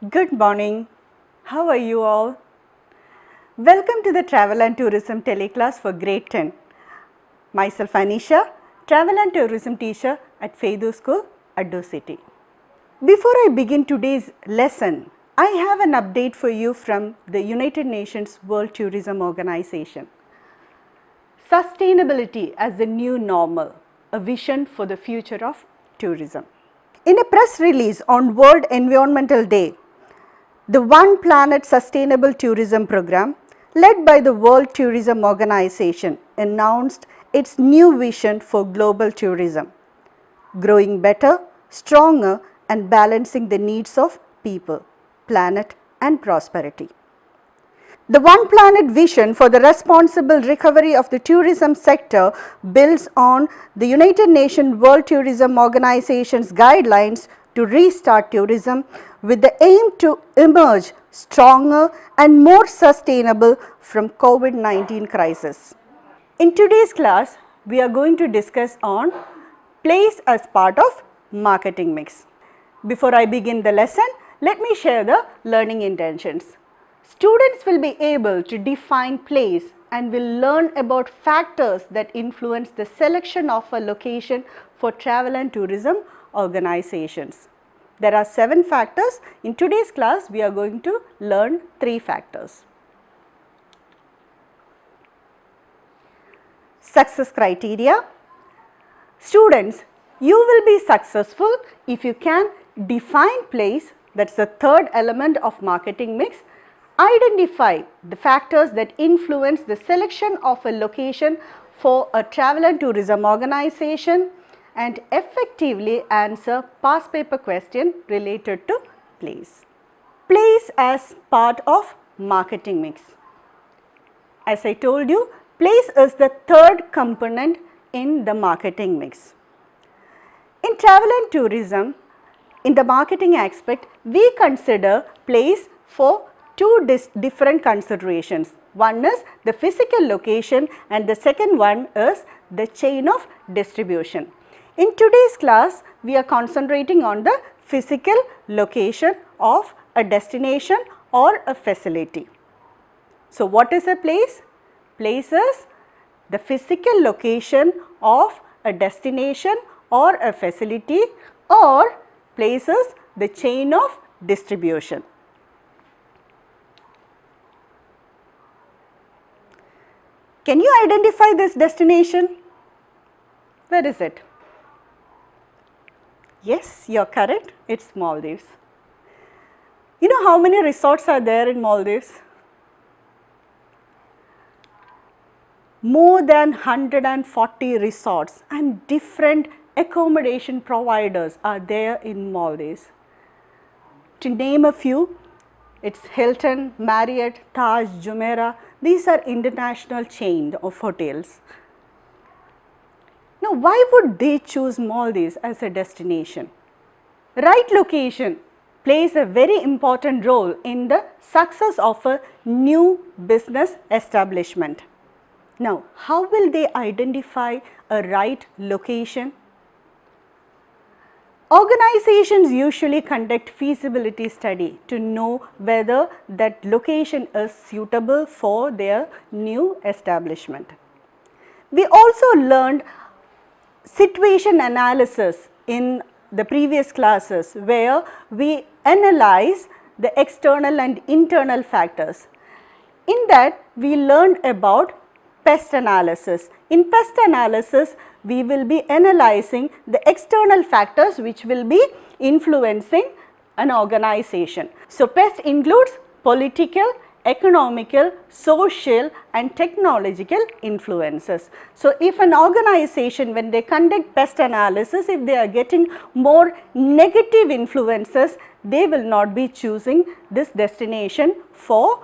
Good morning. How are you all? Welcome to the Travel and Tourism Teleclass for Grade 10. Myself Anisha, Travel and Tourism teacher at Feidu School, Addo City. Before I begin today's lesson, I have an update for you from the United Nations World Tourism Organization. Sustainability as the new normal, a vision for the future of tourism. In a press release on World Environmental Day, the One Planet Sustainable Tourism Program, led by the World Tourism Organization, announced its new vision for global tourism, growing better, stronger and balancing the needs of people, planet and prosperity. The One Planet vision for the responsible recovery of the tourism sector builds on the United Nations World Tourism Organization's guidelines to restart tourism with the aim to emerge stronger and more sustainable from COVID-19 crisis. In today's class, we are going to discuss on place as part of marketing mix. Before I begin the lesson, let me share the learning intentions. Students will be able to define place and will learn about factors that influence the selection of a location for travel and tourism organizations. There are 7 factors. In today's class, we are going to learn 3 factors. Success criteria. Students, you will be successful if you can define place, that's the third element of marketing mix. Identify the factors that influence the selection of a location for a travel and tourism organization and effectively answer past paper question related to place. Place as part of marketing mix. As I told you, place is the third component in the marketing mix. In travel and tourism, in the marketing aspect, we consider place for 2 different considerations. One is the physical location and the second one is the chain of distribution. In today's class, we are concentrating on the physical location of a destination or a facility. So, what is a place? Place is the physical location of a destination or a facility, or place is the chain of distribution. Can you identify this destination? Where is it? Yes, you are correct. It's Maldives. You know how many resorts are there in Maldives? More than 140 resorts and different accommodation providers are there in Maldives. To name a few, it's Hilton, Marriott, Taj, Jumeirah. These are international chain of hotels. Now, why would they choose Maldives as a destination? Right location plays a very important role in the success of a new business establishment. Now, how will they identify a right location? Organizations usually conduct feasibility study to know whether that location is suitable for their new establishment. We also learned situation analysis in the previous classes where we analyze the external and internal factors. In that, we learned about pest analysis. In pest analysis, we will be analyzing the external factors which will be influencing an organization. So, pest includes political, economical, social and technological influences. So, if an organization, when they conduct pest analysis, if they are getting more negative influences, they will not be choosing this destination for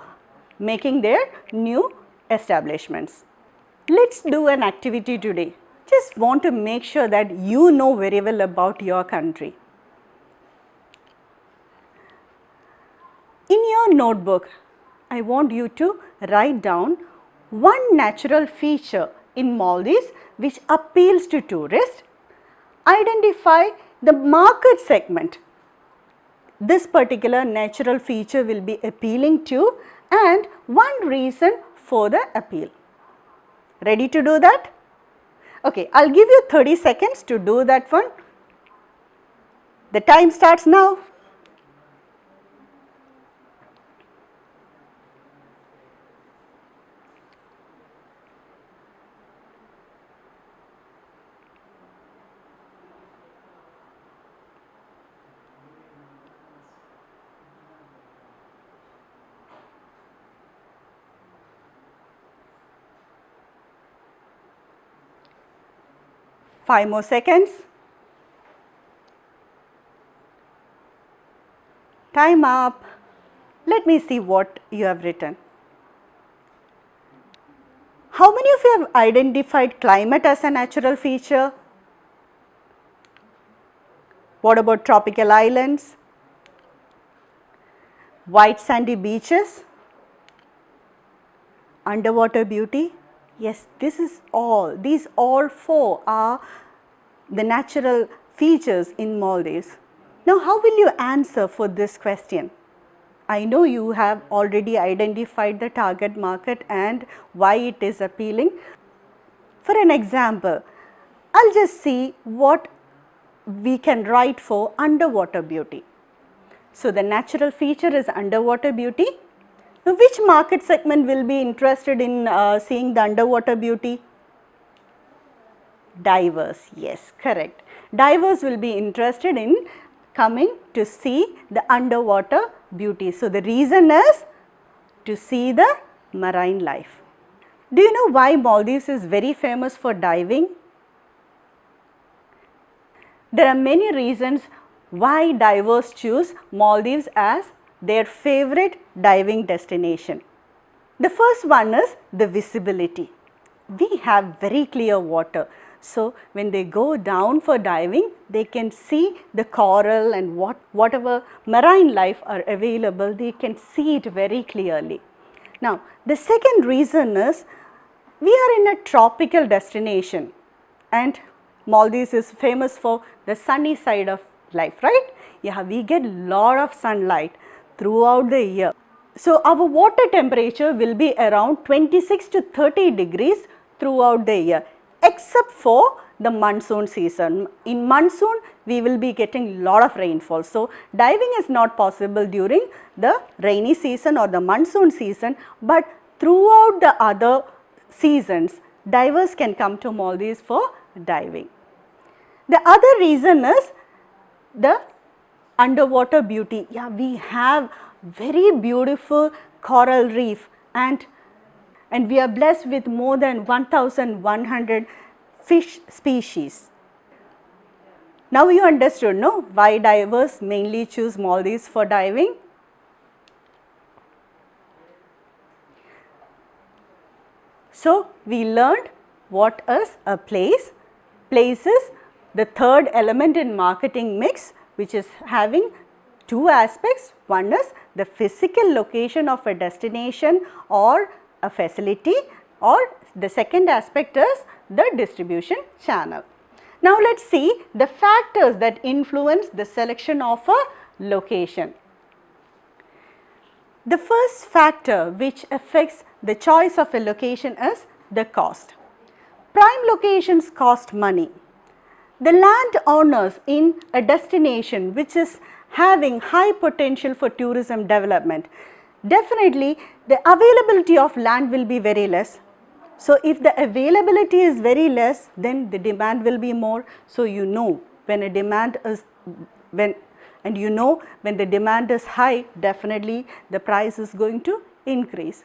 making their new establishments. Let's do an activity today. Just want to make sure that you know very well about your country. In your notebook, I want you to write down one natural feature in Maldives which appeals to tourists. Identify the market segment. this particular natural feature will be appealing to and one reason for the appeal. Ready to do that? Okay, I'll give you 30 seconds to do that one. The time starts now. Five more seconds. Time up. Let me see what you have written. How many of you have identified climate as a natural feature? What about tropical islands? White sandy beaches? Underwater beauty? Yes, these all four are the natural features in Maldives. Now, how will you answer for this question? I know you have already identified the target market and why it is appealing. For an example, I'll just see what we can write for underwater beauty. So, the natural feature is underwater beauty. Now, which market segment will be interested in seeing the underwater beauty? Divers, yes, correct. Divers will be interested in coming to see the underwater beauty. So, the reason is to see the marine life. Do you know why Maldives is very famous for diving? There are many reasons why divers choose Maldives as their favorite diving destination. The first one is the visibility. We have very clear water. So, when they go down for diving, they can see the coral and whatever marine life are available, they can see it very clearly. Now, the second reason is we are in a tropical destination and Maldives is famous for the sunny side of life, right? Yeah, we get lot of sunlight throughout the year. So, our water temperature will be around 26 to 30 degrees throughout the year, except for the monsoon season. In monsoon, we will be getting lot of rainfall. So, diving is not possible during the rainy season or the monsoon season, but throughout the other seasons, divers can come to Maldives for diving. The other reason is the underwater beauty. Yeah, we have very beautiful coral reef and we are blessed with more than 1100 fish species. Now you understood, no, why divers mainly choose Maldives for diving? So, we learned what is a place. Place is the third element in marketing mix, which is having two aspects. One is the physical location of a destination or a facility, or the second aspect is the distribution channel. Now, let us see the factors that influence the selection of a location. The first factor which affects the choice of a location is the cost. Prime locations cost money. The landowners in a destination which is having high potential for tourism development, definitely the availability of land will be very less. So, if the availability is very less, then the demand will be more. So, you know when a demand is when the demand is high, definitely the price is going to increase.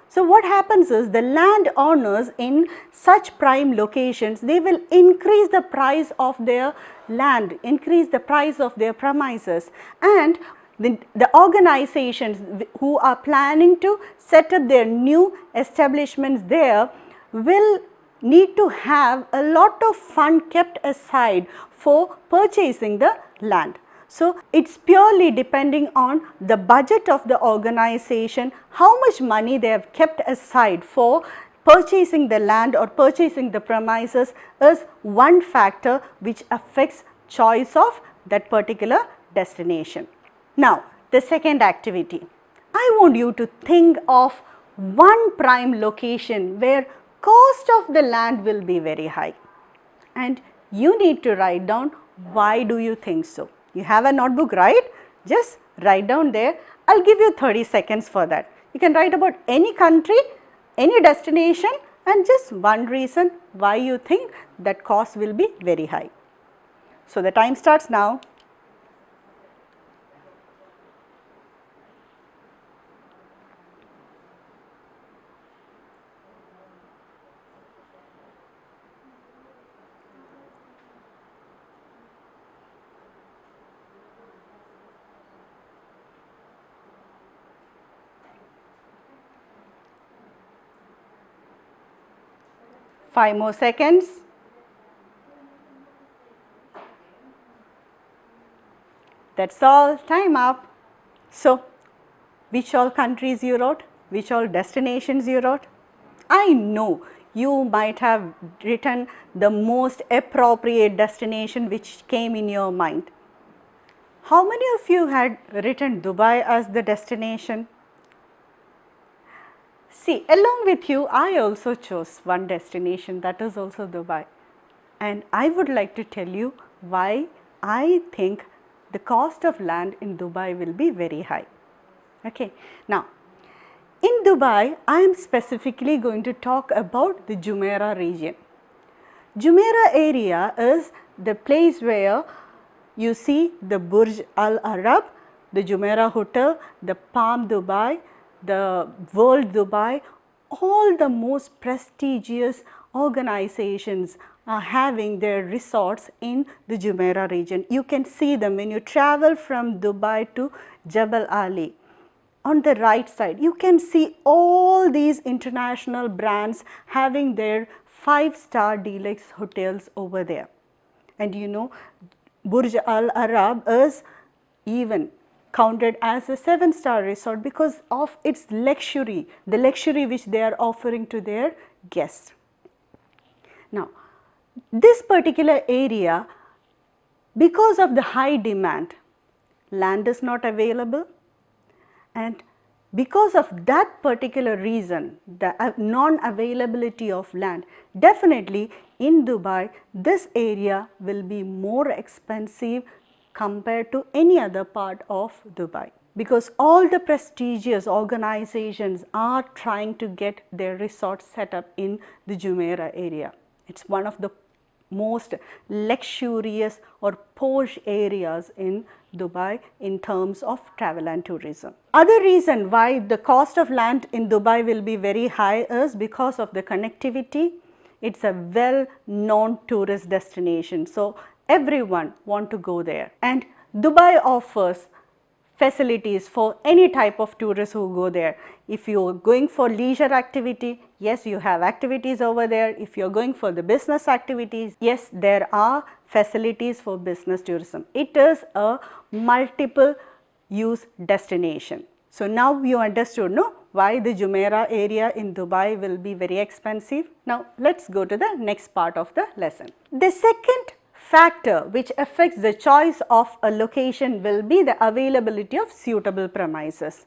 So, what happens is the landowners in such prime locations, they will increase the price of their land, increase the price of their premises, and the organizations who are planning to set up their new establishments there will need to have a lot of fund kept aside for purchasing the land. So, it is purely depending on the budget of the organization, how much money they have kept aside for purchasing the land or purchasing the premises is one factor which affects choice of that particular destination. Now, the second activity. I want you to think of one prime location where cost of the land will be very high. And you need to write down why do you think so. You have a notebook, right? Just write down there. I'll give you 30 seconds for that. You can write about any country, any destination, and just one reason why you think that cost will be very high. So the time starts now. Five more seconds. That's all, time up. So, which all countries you wrote? Which all destinations you wrote? I know you might have written the most appropriate destination which came in your mind. How many of you had written Dubai as the destination? See, along with you, I also chose one destination, that is also Dubai. And I would like to tell you why I think the cost of land in Dubai will be very high. Okay. Now, in Dubai, I am specifically going to talk about the Jumeirah region. Jumeirah area is the place where you see the Burj Al Arab, the Jumeirah Hotel, the Palm Dubai, the World Dubai, all the most prestigious organizations are having their resorts in the Jumeirah region. You can see them when you travel from Dubai to Jebel Ali. On the right side, you can see all these international brands having their 5-star deluxe hotels over there. And you know, Burj Al Arab is even counted as a 7-star resort because of its luxury, the luxury which they are offering to their guests. Now, this particular area, because of the high demand, land is not available, and because of that particular reason, the non-availability of land, definitely in Dubai, this area will be more expensive compared to any other part of Dubai, because all the prestigious organizations are trying to get their resorts set up in the Jumeirah area. It's one of the most luxurious or posh areas in Dubai in terms of travel and tourism. Other reason why the cost of land in Dubai will be very high is because of the connectivity. It's a well-known tourist destination, so everyone want to go there, and Dubai offers facilities for any type of tourists who go there. If you are going for leisure activity, yes, you have activities over there. If you are going for the business activities, yes, there are facilities for business tourism. It is a multiple use destination. So now you understood, no, why the Jumeirah area in Dubai will be very expensive. Now let's go to the next part of the lesson. The second factor which affects the choice of a location will be the availability of suitable premises.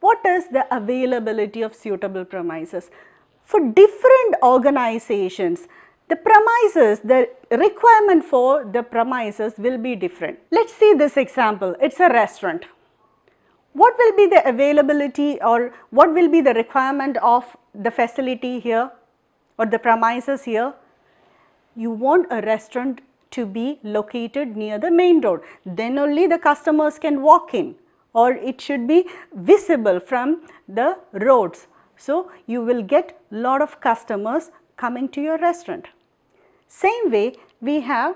What is the availability of suitable premises? For different organizations, the premises, the requirement for the premises will be different. Let's see this example. It's a restaurant. What will be the availability or what will be the requirement of the facility here or the premises here? You want a restaurant to be located near the main road, then only the customers can walk in, or it should be visible from the roads. So you will get lot of customers coming to your restaurant. Same way, we have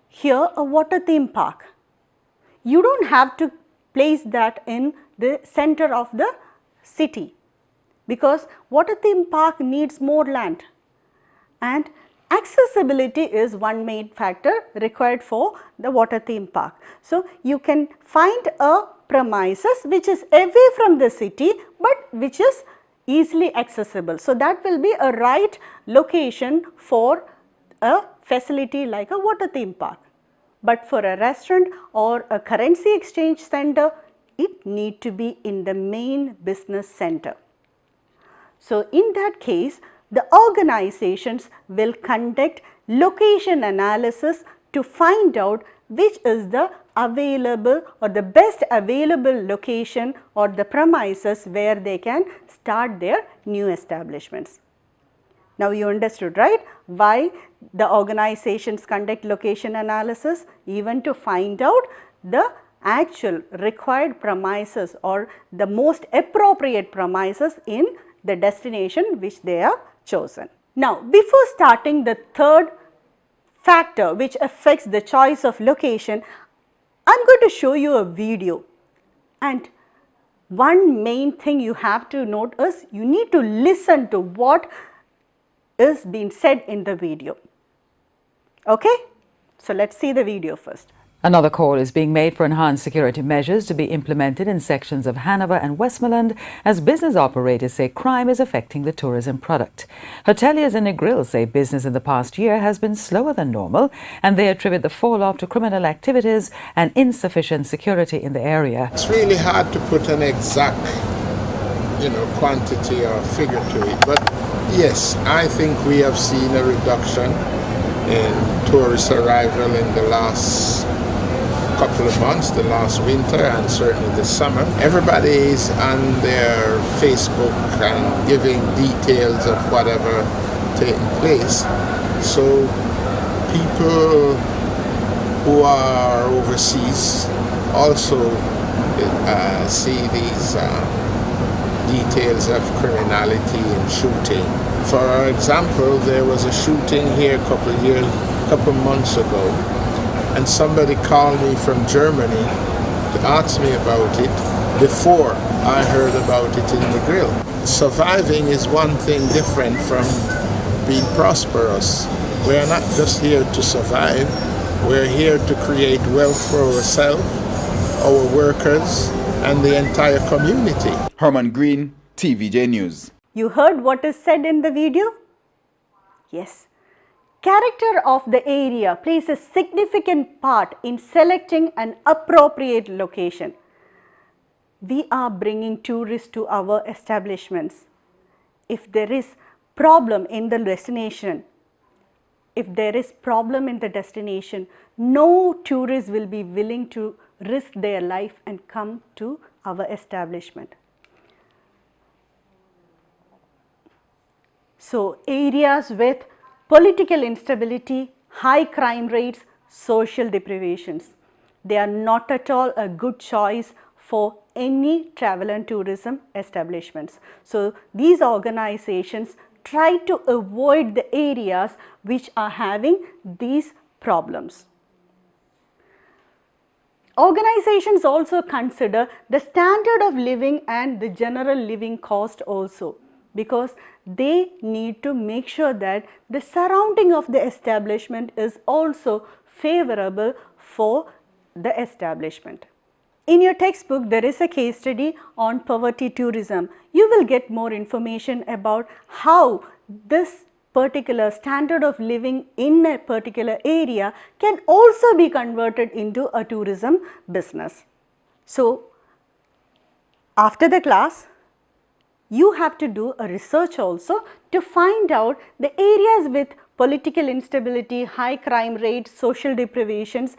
here a water theme park. You don't have to place that in the center of the city, because water theme park needs more land, and accessibility is one main factor required for the water theme park. So you can find a premises which is away from the city but which is easily accessible. So that will be a right location for a facility like a water theme park. but for a restaurant or a currency exchange center, it need to be in the main business center. So, in that case, the organizations will conduct location analysis to find out which is the available or the best available location or the premises where they can start their new establishments. Now, you understood, right, why the organizations conduct location analysis, even to find out the actual required premises or the most appropriate premises in the destination which they have chosen. Now, before starting the third factor which affects the choice of location, I am going to show you a video, and one main thing you have to note is you need to listen to what is being said in the video. Okay? So, let us see the video first. Another call is being made for enhanced security measures to be implemented in sections of Hanover and Westmoreland as business operators say crime is affecting the tourism product. Hoteliers in Igcse say business in the past year has been slower than normal, and they attribute the fall off to criminal activities and insufficient security in the area. It's really hard to put an exact, quantity or figure to it, but yes, I think we have seen a reduction in tourist arrival in the last couple of months, the last winter and certainly this summer. Everybody is on their Facebook and giving details of whatever taking place. So people who are overseas also see these details of criminality and shooting. For example, there was a shooting here a couple months ago, and somebody called me from Germany to ask me about it before I heard about it in the grill. Surviving is one thing different from being prosperous. We are not just here to survive, we're here to create wealth for ourselves, our workers, and the entire community. Herman Green, TVJ News. You heard what is said in the video? Yes. Character of the area plays a significant part in selecting an appropriate location. We are bringing tourists to our establishments. If there is problem in the destination, no tourist will be willing to risk their life and come to our establishment. So, areas with political instability, high crime rates, social deprivations, they are not at all a good choice for any travel and tourism establishments. So, these organizations try to avoid the areas which are having these problems. Organizations also consider the standard of living and the general living cost also, because they need to make sure that the surrounding of the establishment is also favorable for the establishment. In your textbook, there is a case study on poverty tourism. You will get more information about how this particular standard of living in a particular area can also be converted into a tourism business. So, after the class, you have to do a research also to find out the areas with political instability, high crime rates, social deprivations.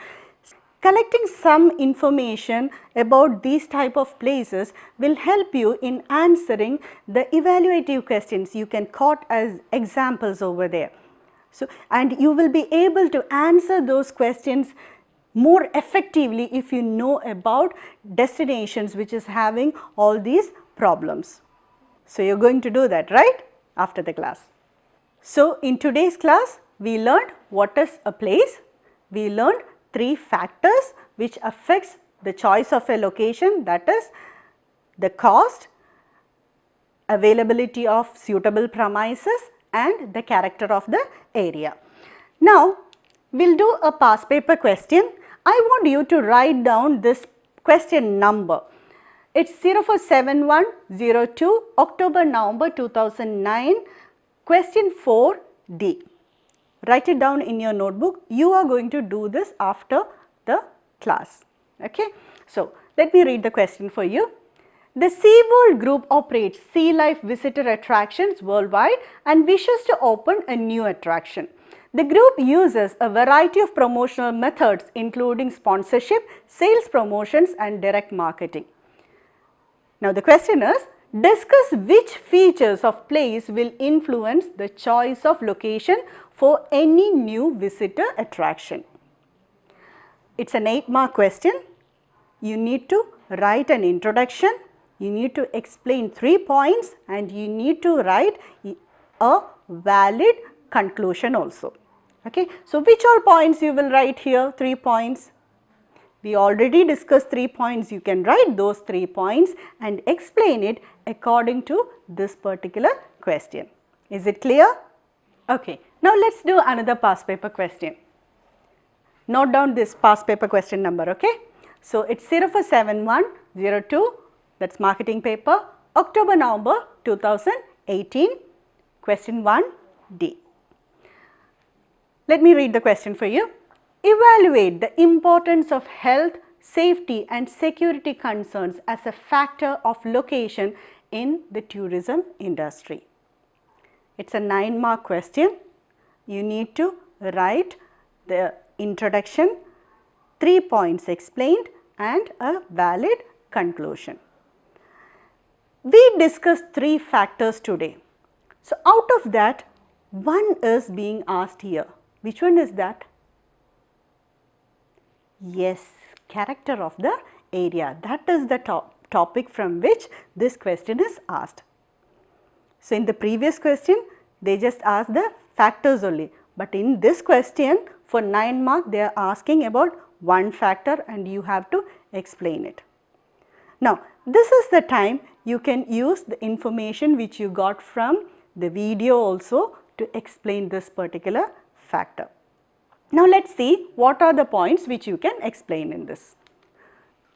Collecting some information about these type of places will help you in answering the evaluative questions. You can quote as examples over there. So, and you will be able to answer those questions more effectively if you know about destinations which is having all these problems. So, you are going to do that, right, after the class. So, in today's class, we learned what is a place. We learned 3 factors which affects the choice of a location, that is the cost, availability of suitable premises and the character of the area. Now, we will do a past paper question. I want you to write down this question number. It is 047102 October November 2009, question 4D. write it down in your notebook. You are going to do this after the class. Okay. So, let me read the question for you. The SeaWorld Group operates sea life visitor attractions worldwide and wishes to open a new attraction. The group uses a variety of promotional methods including sponsorship, sales promotions and direct marketing. Now the question is, discuss which features of place will influence the choice of location for any new visitor attraction. It's an 8-mark question. You need to write an introduction, you need to explain 3 points and you need to write a valid conclusion also. Okay. So, which all points you will write here? 3 points. We already discussed 3 points. You can write those 3 points and explain it according to this particular question. Is it clear? Okay. Now, let us do another past paper question. Note down this past paper question number. Okay. So, it is 047102, that is marketing paper, October-November 2018, question 1D. Let me read the question for you. Evaluate the importance of health, safety and security concerns as a factor of location in the tourism industry. It is a 9-mark question. You need to write the introduction, 3 points explained and a valid conclusion. We discussed 3 factors today. So, out of that, one is being asked here. Which one is that? Yes, character of the area. That is the topic from which this question is asked. So, in the previous question, they just asked the factors only. But in this question, for 9 mark, they are asking about one factor and you have to explain it. Now, this is the time you can use the information which you got from the video also to explain this particular factor. Now, let us see what are the points which you can explain in this.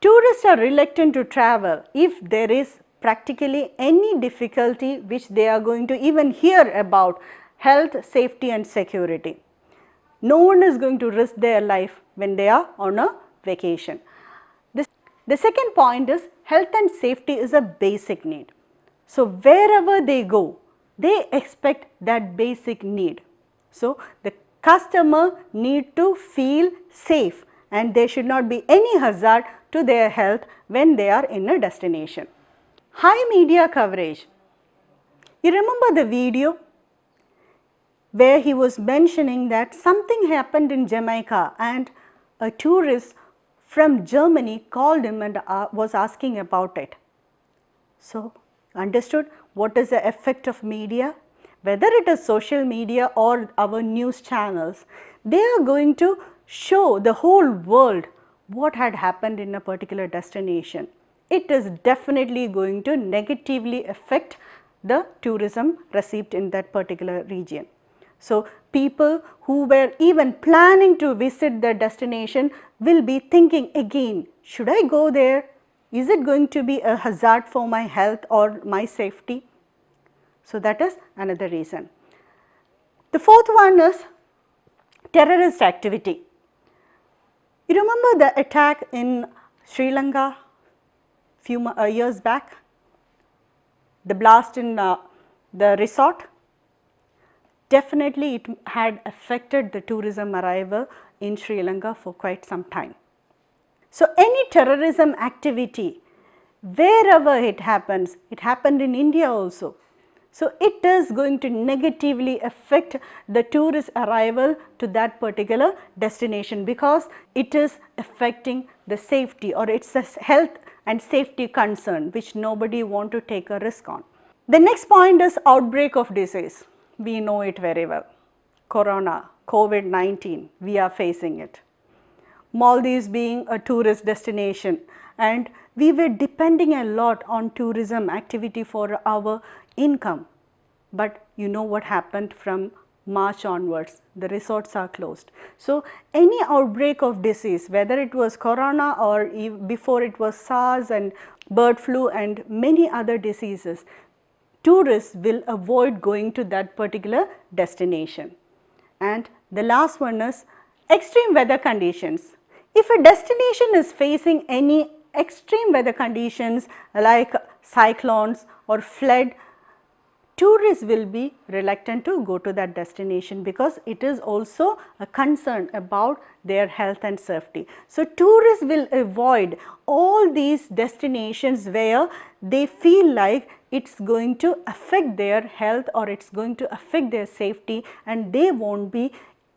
Tourists are reluctant to travel if there is practically any difficulty which they are going to even hear about health, safety and security. No one is going to risk their life when they are on a vacation. The second point is health and safety is a basic need. So, wherever they go, they expect that basic need. So, the customer need to feel safe and there should not be any hazard to their health when they are in a destination. High media coverage. You remember the video where he was mentioning that something happened in Jamaica and a tourist from Germany called him and was asking about it. So, understood what is the effect of media? Whether it is social media or our news channels, they are going to show the whole world what had happened in a particular destination. It is definitely going to negatively affect the tourism received in that particular region. So, people who were even planning to visit the destination will be thinking again, should I go there? Is it going to be a hazard for my health or my safety? So, that is another reason. The fourth one is terrorist activity. You remember the attack in Sri Lanka few years back? The blast in the resort? Definitely it had affected the tourism arrival in Sri Lanka for quite some time. So, any terrorism activity, wherever it happens, it happened in India also. So, it is going to negatively affect the tourist arrival to that particular destination because it is affecting the safety or it's a health and safety concern which nobody want to take a risk on. The next point is outbreak of disease. We know it very well. Corona, COVID-19, we are facing it. Maldives being a tourist destination and we were depending a lot on tourism activity for our income. But you know what happened from March onwards, the resorts are closed. So, any outbreak of disease, whether it was corona or before it was SARS and bird flu and many other diseases, tourists will avoid going to that particular destination. And the last one is extreme weather conditions. If a destination is facing any extreme weather conditions like cyclones or flood, tourists will be reluctant to go to that destination because it is also a concern about their health and safety. So, tourists will avoid all these destinations where they feel like it is going to affect their health or it is going to affect their safety, and they will not be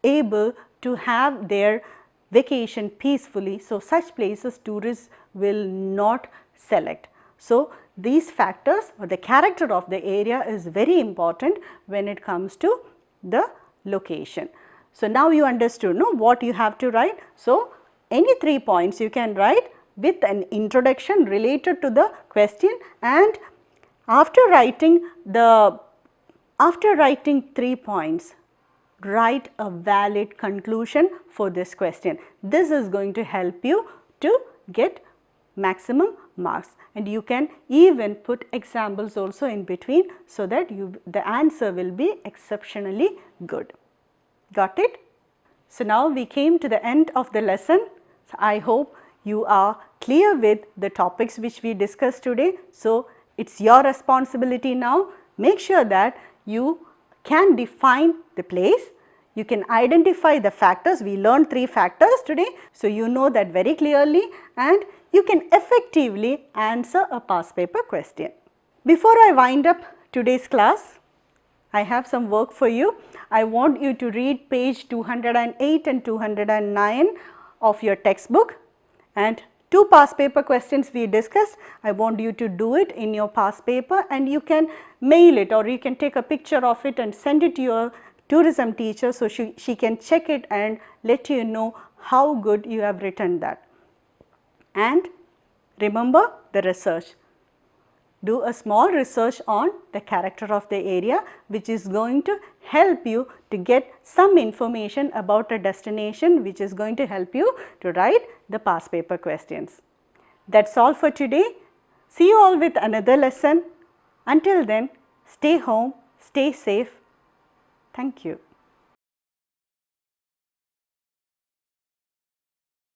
able to have their vacation peacefully. So, such places tourists will not select. So, these factors or the character of the area is very important when it comes to the location. So, now you understood what you have to write. So, any 3 points you can write with an introduction related to the question, and after writing 3 points, write a valid conclusion for this question. This is going to help you to get maximum marks, and you can even put examples also in between so that the answer will be exceptionally good. Got it? So, now we came to the end of the lesson. So, I hope you are clear with the topics which we discussed today. So, it is your responsibility now. Make sure that you can define the place, you can identify the factors. We learned 3 factors today. So, you know that very clearly, and you can effectively answer a past paper question. Before I wind up today's class, I have some work for you. I want you to read page 208 and 209 of your textbook, and 2 past paper questions we discussed. I want you to do it in your past paper, and you can mail it or you can take a picture of it and send it to your tourism teacher, so she can check it and let you know how good you have written that. And remember the research. Do a small research on the character of the area, which is going to help you to get some information about a destination, which is going to help you to write the past paper questions. That is all for today. See you all with another lesson. Until then, stay home, stay safe. Thank you.